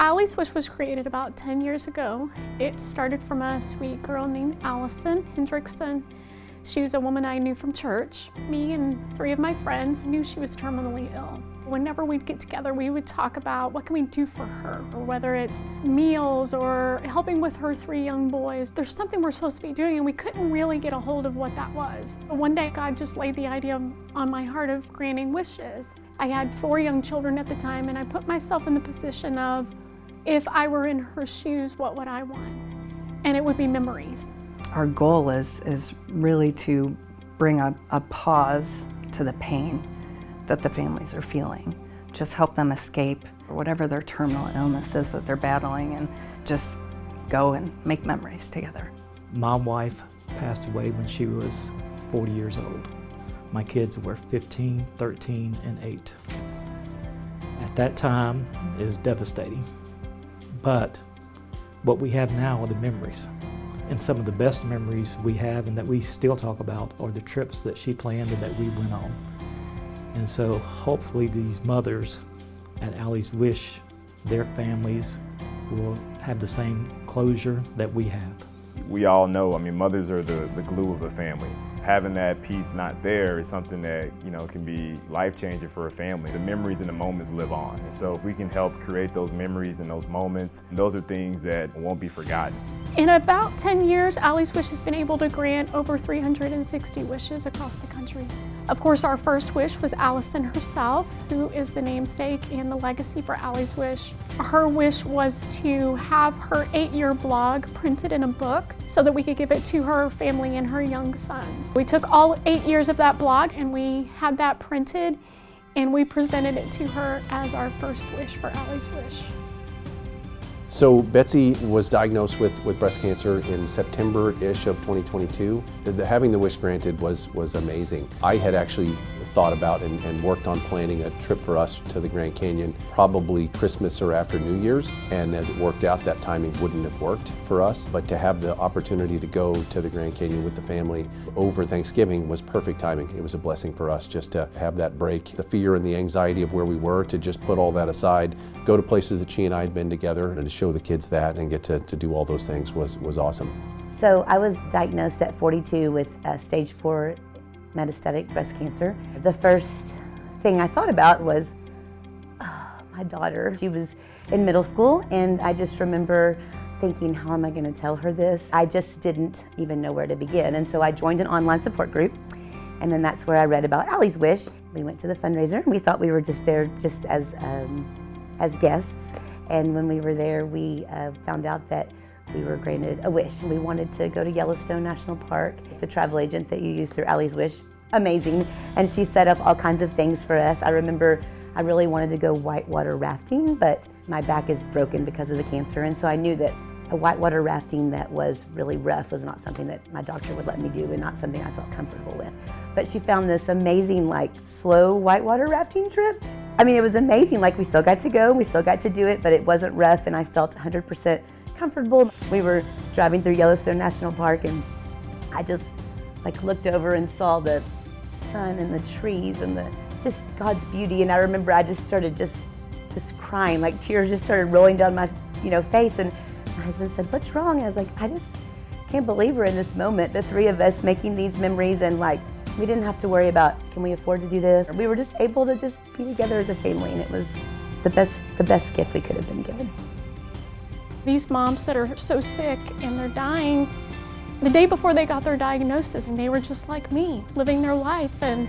Allie's Wish was created about 10 years ago. It started from a sweet girl named Allison Hendrickson. She was a woman I knew from church. Me and 3 of my friends knew she was terminally ill. Whenever we'd get together, we would talk about what can we do for her, or whether it's meals or helping with her 3 young boys. There's something we're supposed to be doing, and we couldn't really get a hold of what that was. One day, God just laid the idea on my heart of granting wishes. I had 4 young children at the time, and I put myself in the position of, if I were in her shoes, what would I want? And it would be memories. Our goal is really to bring a pause to the pain that the families are feeling. Just help them escape whatever their terminal illness is that they're battling, and just go and make memories together. My wife passed away when she was 40 years old. My kids were 15, 13, and 8. At that time, it was devastating. But what we have now are the memories. And some of the best memories we have and that we still talk about are the trips that she planned and that we went on. And so hopefully these mothers at Allie's Wish, their families will have the same closure that we have. We all know, mothers are the glue of a family. Having that piece not there is something that, can be life-changing for a family. The memories and the moments live on. And so if we can help create those memories and those moments, those are things that won't be forgotten. In about 10 years, Allie's Wish has been able to grant over 360 wishes across the country. Of course, our first wish was Allison herself, who is the namesake and the legacy for Allie's Wish. Her wish was to have her 8-year blog printed in a book so that we could give it to her family and her young sons. We took all 8 years of that blog and we had that printed, and we presented it to her as our first wish for Allie's Wish. So Betsy was diagnosed with breast cancer in September-ish of 2022. Having the wish granted was amazing. I had actually thought about and worked on planning a trip for us to the Grand Canyon, probably Christmas or after New Year's. And as it worked out, that timing wouldn't have worked for us. But to have the opportunity to go to the Grand Canyon with the family over Thanksgiving was perfect timing. It was a blessing for us just to have that break, the fear and the anxiety of where we were, to just put all that aside, go to places that she and I had been together, and to show the kids that and get to do all those things was awesome. So I was diagnosed at 42 with stage 4 metastatic breast cancer. The first thing I thought about was my daughter. She was in middle school, and I just remember thinking, how am I going to tell her this? I just didn't even know where to begin. And so I joined an online support group, and then that's where I read about Allie's Wish. We went to the fundraiser, and we thought we were just there just as guests. And when we were there, we found out that we were granted a wish. We wanted to go to Yellowstone National Park. The travel agent that you use through Allie's Wish, amazing. And she set up all kinds of things for us. I remember I really wanted to go whitewater rafting, but my back is broken because of the cancer. And so I knew that a whitewater rafting that was really rough was not something that my doctor would let me do, and not something I felt comfortable with. But she found this amazing, slow whitewater rafting trip. It was amazing. We still got to go, we still got to do it, but it wasn't rough, and I felt 100% comfortable. We were driving through Yellowstone National Park, and I just looked over and saw the sun and the trees and just God's beauty. And I remember I just started just crying, tears just started rolling down my face. And my husband said, "What's wrong?" And I was like, I just can't believe we're in this moment, the 3 of us making these memories, and we didn't have to worry about, can we afford to do this? We were just able to just be together as a family, and it was the best gift we could have been given. These moms that are so sick and they're dying, the day before they got their diagnosis, and they were just like me, living their life and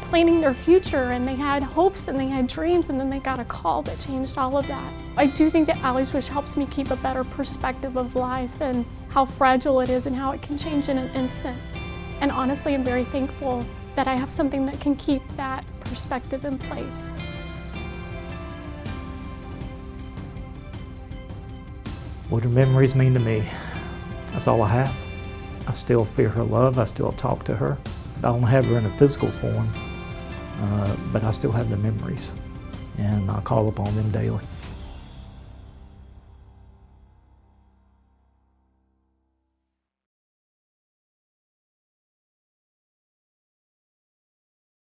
planning their future, and they had hopes and they had dreams, and then they got a call that changed all of that. I do think that Allie's Wish helps me keep a better perspective of life and how fragile it is and how it can change in an instant. And honestly, I'm very thankful that I have something that can keep that perspective in place. What do memories mean to me? That's all I have. I still feel her love. I still talk to her. I don't have her in a physical form, but I still have the memories, and I call upon them daily.